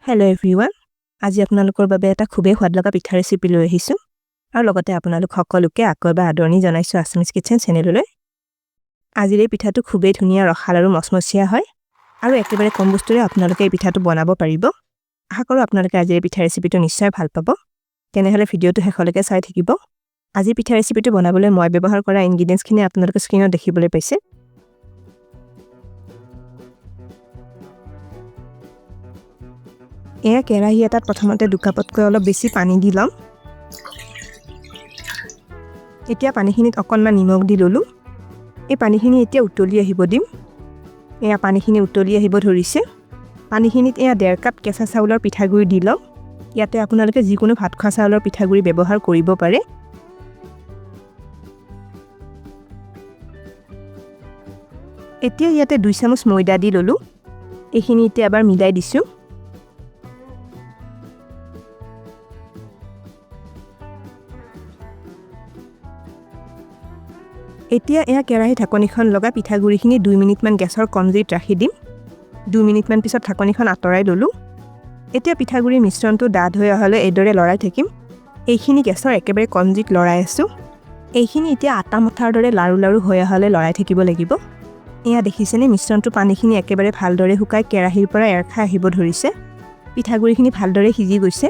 Hello everyone. আজি আপোনালোকৰ বাবে এটা খুবেই সোৱাদ লগা পিঠা ৰেচিপি লৈ আহিছো আৰু লগতে আপোনালোক সকলোকে আকৰবা আদৰণি জনাইছো আসামিজ কিচেন চেনেললৈ। আজিৰ এই পিঠাটো খুবেই ধুনীয়া ৰসাল আৰু মচমচীয়া হয় আৰু একেবাৰে কম বস্তুৰে আপোনালোকে এই পিঠাটো বনাব পাৰিব। আশা কৰোঁ আপোনালোকে আজিৰ এই পিঠা ৰেচিপিটো নিশ্চয় ভাল পাব। তেনেহলে ভিডিঅটো শেষলৈকে চাই থাকিব। আজি পিঠা ৰেচিপিটো বনাবলৈ মই ব্যৱহাৰ কৰা ইনগ্ৰেডিয়েন্টছখিনি আপোনালোকে স্ক্ৰীনত দেখিবলৈ পাইছে। এয়া কেৰাহী এটাত প্ৰথমতে 2 কাপতকৈ অলপ বেছি পানী দি লম। এতিয়া পানীখিনিত অকণমান নিমখ দি ললো। এই পানীখিনি এতিয়া উতলি আহিব দিম। এয়া পানীখিনি উতলি আহিব ধৰিছে। পানীখিনিত এয়া 1.5 কাপ কেঁচা চাউলৰ পিঠাগুৰি দি লম। ইয়াতে আপোনালোকে যিকোনো ভাত খোৱা চাউলৰ পিঠাগুৰি ব্যৱহাৰ কৰিব পাৰে। এতিয়া ইয়াতে 2 চামুচ ময়দা দি ললো। এইখিনি এতিয়া এবাৰ মিলাই দিছো। এতিয়া এয়া কেৰাহী ঢাকনিখন লগা পিঠাগুৰিখিনি 2 মিনিটমান গেছৰ কম জুইত ৰাখি দিম। 2 মিনিটমান পিছত ঢাকনিখন আঁতৰাই ললো। এতিয়া পিঠাগুৰিৰ মিশ্ৰণটো ডাঠ হৈ অহালৈ এইদৰে লৰাই থাকিম। এইখিনি গেছৰ একেবাৰে কম জুইত লৰাই আছো। এইখিনি এতিয়া আটা মঠাৰ দৰে লাৰু লাৰু হৈ অহালৈ লৰাই থাকিব লাগিব। এয়া দেখিছেনে মিশ্ৰণটো পানীখিনি একেবাৰে ভালদৰে শুকাই কেৰাহীৰ পৰা এৰ খাই আহিব ধৰিছে। পিঠাগুৰিখিনি ভালদৰে সিজি গৈছে।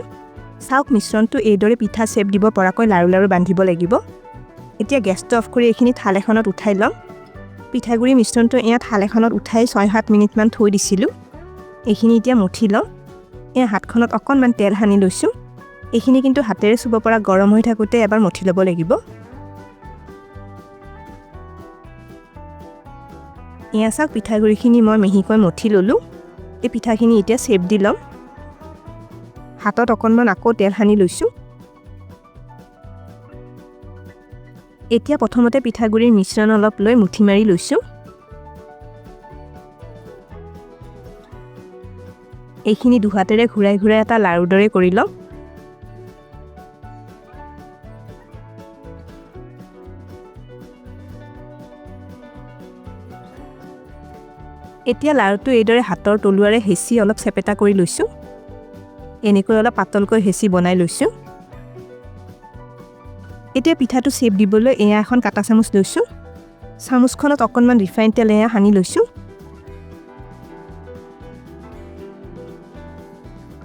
চাওক মিশ্ৰণটো এইদৰে পিঠা শেপ দিব পৰাকৈ লাৰু লাৰু বান্ধিব লাগিব। এতিয়া গেছটো অফ কৰি এইখিনি থাল এখনত উঠাই লম। পিঠাগুৰি মিশ্ৰণটো এয়া থাল এখনত উঠাই 6-7 মিনিটমান থৈ দিছিলোঁ। এইখিনি এতিয়া মুঠি লম। এয়া হাতখনত অকণমান তেল সানি লৈছোঁ। এইখিনি কিন্তু হাতেৰে চুব পৰা গৰম হৈ থাকোঁতে এবাৰ মুঠি ল'ব লাগিব। এয়া চাওক পিঠাগুৰিখিনি মই মিহিকৈ মুঠি ল'লোঁ। এই পিঠাখিনি এতিয়া শেপ দি ল'ম। হাতত অকণমান আকৌ তেল সানি লৈছোঁ। এতিয়া প্ৰথমতে পিঠাগুৰিৰ মিশ্ৰণ অলপ লৈ মুঠি মাৰি লৈছোঁ। এইখিনি দুহাতেৰে ঘূৰাই ঘূৰাই এটা লাৰুৰ দৰে কৰি লম। এতিয়া লাৰুটো এইদৰে হাতৰ তলুৱাৰে হেঁচি অলপ চেপেটা কৰি লৈছোঁ। এনেকৈ অলপ পাতলকৈ হেঁচি বনাই লৈছোঁ। এতিয়া পিঠাটো শেপ দিবলৈ এয়া এখন কাটা চামুচ লৈছোঁ। চামুচখনত অকণমান ৰিফাইন তেল এয়া সানি লৈছোঁ।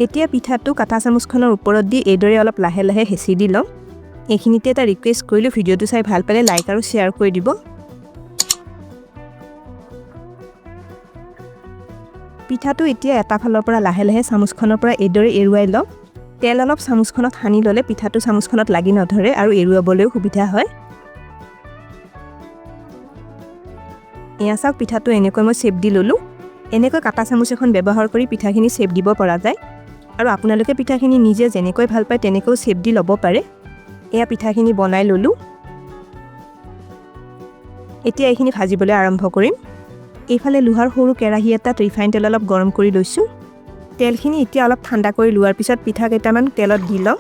এতিয়া পিঠাটো কাটা চামুচখনৰ ওপৰত দি এইদৰে অলপ লাহে লাহে হেঁচি দি ল'ম। এইখিনিতে এটা ৰিকুৱেষ্ট কৰিলোঁ, ভিডিঅ'টো চাই ভাল পালে লাইক আৰু শ্বেয়াৰ কৰি দিব। পিঠাটো এতিয়া এটা ফালৰ পৰা লাহে লাহে চামুচখনৰ পৰা এইদৰে এৰুৱাই ল'ম। তেল অলপ চামুচখনত সানি ল'লে পিঠাটো চামুচখনত লাগি নধৰে আৰু এৰুৱাবলৈও সুবিধা হয়। এয়া চাওক পিঠাটো এনেকৈ মই শেপ দি ল'লোঁ। এনেকৈ কাটা চামুচ এখন ব্যৱহাৰ কৰি পিঠাখিনি শেপ দিব পৰা যায় আৰু আপোনালোকে পিঠাখিনি নিজে যেনেকৈ ভাল পায় তেনেকৈ শেপ দি ল'ব পাৰে। এয়া পিঠাখিনি বনাই ল'লোঁ। এতিয়া এইখিনি ভাজিবলৈ আৰম্ভ কৰিম। এইফালে লোহাৰ সৰু কেৰাহী এটাত ৰিফাইন তেল অলপ গৰম কৰি লৈছোঁ। তেলখিনি এতিয়া অলপ ঠাণ্ডা কৰি লোৱাৰ পিছত পিঠা কেইটামান তেলত দি লম।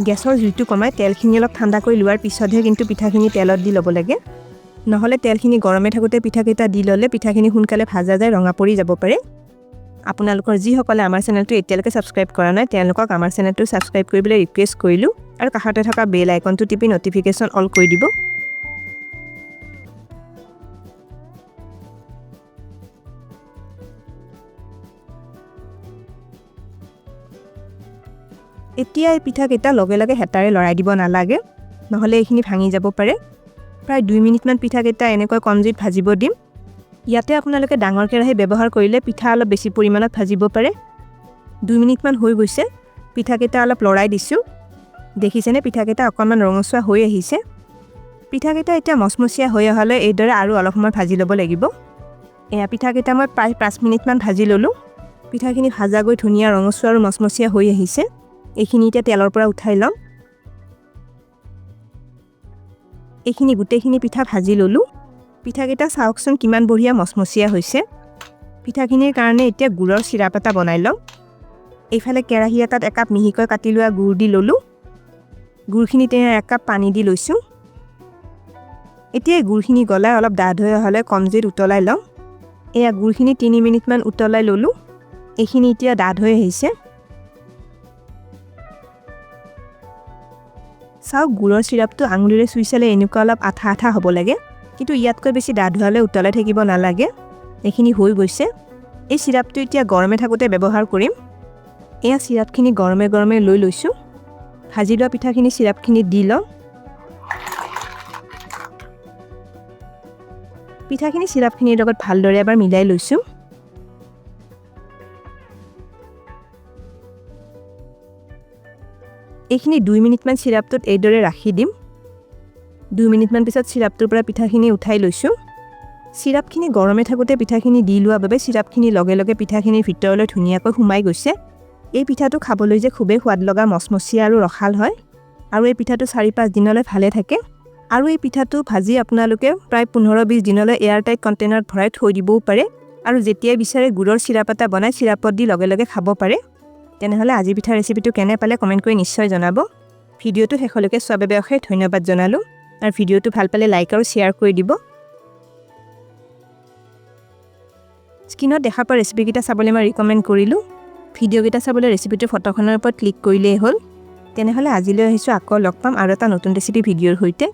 গেছৰ জুইটো কমাই তেলখিনি অলপ ঠাণ্ডা কৰি লোৱাৰ পিছতহে কিন্তু পিঠাখিনি তেলত দি ল'ব লাগে। নহ'লে তেলখিনি গৰমে থাকোঁতে পিঠাকেইটা দি ল'লে পিঠাখিনি সোনকালে ভাজা যায়, ৰঙা পৰি যাব পাৰে। আপোনালোকৰ যিসকলে আমাৰ চেনেলটো এতিয়ালৈকে ছাবস্ক্ৰাইব কৰা নাই তেওঁলোকক আমাৰ চেনেলটো ছাবস্ক্ৰাইব কৰিবলৈ ৰিকুৱেষ্ট কৰিলোঁ আৰু কাষতে থকা বেল আইকনটো টিপি নটিফিকেশ্যন অল কৰি দিব। এতিয়া এই পিঠাকেইটা লগে লগে হেতাৰে লৰাই দিব নালাগে, নহ'লে এইখিনি ভাঙি যাব পাৰে। প্ৰায় 2 মিনিটমান পিঠাকেইটা এনেকৈ কম জুইত ভাজিব দিম। ইয়াতে আপোনালোকে ডাঙৰ কেৰাহী ব্যৱহাৰ কৰিলে পিঠা অলপ বেছি পৰিমাণত ভাজিব পাৰে। 2 মিনিটমান হৈ গৈছে। পিঠাকেইটা অলপ লৰাই দিছোঁ। দেখিছেনে পিঠাকেইটা অকণমান ৰঙচুৱা হৈ আহিছে। পিঠাকেইটা এতিয়া মচমচীয়া হৈ অহালৈ এইদৰে আৰু অলপ সময় ভাজি ল'ব লাগিব। এয়া পিঠাকেইটা মই প্ৰায় 5 মিনিটমান ভাজি ল'লোঁ। পিঠাখিনি ভাজা গৈ ধুনীয়া ৰঙচুৱা আৰু মচমচীয়া হৈ আহিছে। এইখিনি এতিয়া তেলৰ পৰা উঠাই ল'ম। এইখিনি গোটেইখিনি পিঠা ভাজি ল'লোঁ। পিঠাকেইটা চাওকচোন কিমান বঢ়িয়া মচমচীয়া হৈছে। পিঠাখিনিৰ কাৰণে এতিয়া গুড়ৰ চিৰাপ এটা বনাই ল'ম। এইফালে কেৰাহী এটাত 1 কাপ মিহিকৈ কাটি লোৱা গুড় দি ল'লোঁ। গুড়খিনিতে 1 কাপ পানী দি লৈছোঁ। এতিয়া গুড়খিনি গলাই অলপ ডাঠ হৈ অহালৈ কম জুইত উতলাই ল'ম। এয়া গুড়খিনি 3 মিনিটমান উতলাই ল'লোঁ। এইখিনি এতিয়া ডাঠ হৈ আহিছে। চাওক গুড়ৰ চিৰাপটো আঙুলিৰে চুই চালে এনেকুৱা অলপ আঠা আঠা হ'ব লাগে, কিন্তু ইয়াতকৈ বেছি ডাঠ হোৱালৈ উতলাই থাকিব নালাগে। এইখিনি হৈ গৈছে। এই চিৰাপটো এতিয়া গৰমে থাকোঁতে ব্যৱহাৰ কৰিম। এয়া চিৰাপখিনি গৰমে গৰমে লৈ লৈছোঁ। ভাজি লোৱা পিঠাখিনি চিৰাপখিনি দি লওঁ। পিঠাখিনি চিৰাপখিনিৰ লগত ভালদৰে এবাৰ মিলাই লৈছোঁ। এইখিনি 2 মিনিটমান চিৰাপটোত এইদৰে ৰাখি দিম। 2 মিনিটমান পিছত চিৰাপটোৰ পৰা পিঠাখিনি উঠাই লৈছোঁ। চিৰাপখিনি গৰমে থাকোঁতে পিঠাখিনি দি লোৱাৰ বাবে চিৰাপখিনি লগে লগে পিঠাখিনিৰ ভিতৰলৈ ধুনীয়াকৈ সোমাই গৈছে। এই পিঠাটো খাবলৈ যে খুবেই সোৱাদ লগা, মচমচীয়া আৰু ৰসাল হয়, আৰু এই পিঠাটো 4-5 দিনলৈ ভালে থাকে। আৰু এই পিঠাটো ভাজি আপোনালোকে প্ৰায় 15-20 দিনলৈ এয়াৰটাইট কণ্টেইনাৰত ভৰাই থৈ দিবও পাৰে, আৰু যেতিয়াই বিচাৰে গুড়ৰ চিৰাপ এটা বনাই চিৰাপত দি লগে লগে খাব পাৰে। তেনেহ'লে আজি পিঠা ৰেচিপিটো কেনে পালে কমেণ্ট কৰি নিশ্চয় জনাব। ভিডিঅ'টো শেষলৈকে চোৱাৰ বাবে অশেষ ধন্যবাদ জনালোঁ, আৰু ভিডিঅ'টো ভাল পালে লাইক আৰু শ্বেয়াৰ কৰি দিব। স্ক্ৰীনত দেখা পোৱা ৰেচিপিকেইটা চাবলৈ মই ৰিকমেণ্ড কৰিলোঁ। ভিডিঅ'কেইটা চাবলৈ ৰেচিপিটোৰ ফটোখনৰ ওপৰত ক্লিক কৰিলেই হ'ল। তেনেহ'লে আজিলৈ আহিছোঁ, আকৌ লগ পাম আৰু এটা নতুন ৰেচিপি ভিডিঅ'ৰ সৈতে।